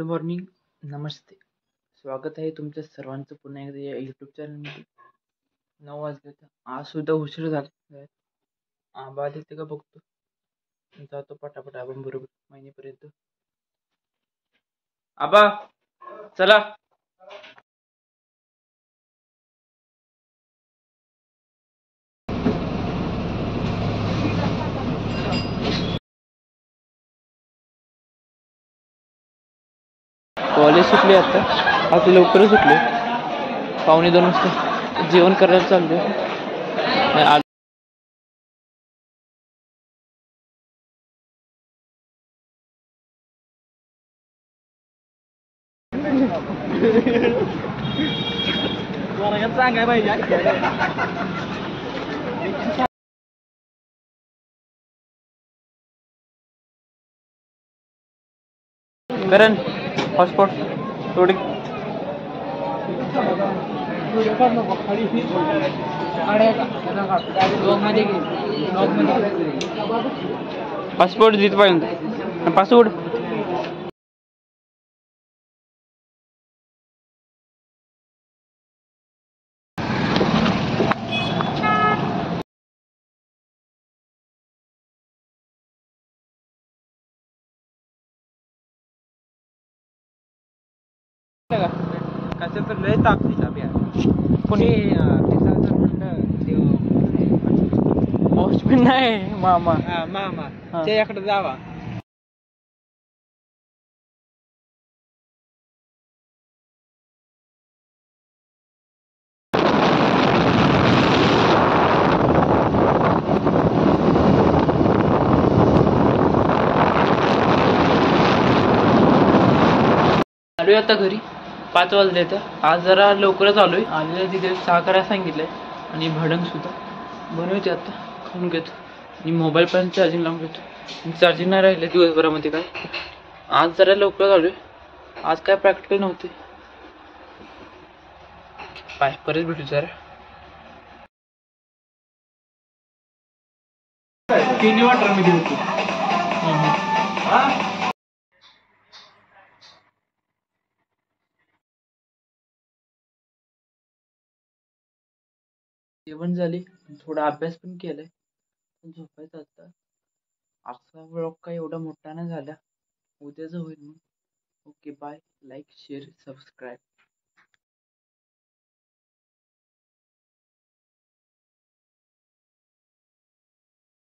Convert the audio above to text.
Good morning, नमस्ते. स्वागत आहे तुमच्या सर्वांचं पुन्हा एकदा या यूट्यूब चॅनलमध्ये. 9 वाजले तर आज सुद्धा उशीर झाला आहे. आबाद येते का बघतो, जातो पटापट आपण बरोबर महिन्यापर्यंत. आबा चला. कॉलेज सुटले आता, आज लवकरच सुटले. 1:45 वाजता जेवण करायला चाललोय. सांगाय पाहिजे करण हॉटस्पॉट थोडी पासपोर्ट देत पाहिजे पासपोर्ट. कसं तर लय तापतीचा कोणी मोस्ट नाही मामा मामा हा. त्याच्याकडे जावा. आलोय आता घरी. 5 वाजले तर आज जरा लवकरच आलोय. आलेल्या तिथे 6 करायला सांगितलंय आणि भडंग सुद्धा बनवते. आता खाऊन घेतो आणि मोबाईल पण चार्जिंग लावून घेतो. चार्जिंग नाही राहिले दिवसभरामध्ये काय. आज जरा लवकरच आलोय. आज काय प्रॅक्टिकल नव्हते. बाय, परत भेटू जरा. तिन्ही वाटर मध्ये होती. जेवण झाले, थोडा अभ्यास पण केलाय. झोपायचं आता. आजचा व्लॉग काय एवढा मोठा नाही झाला, उद्याच होईल मग. Okay bye. Like share subscribe.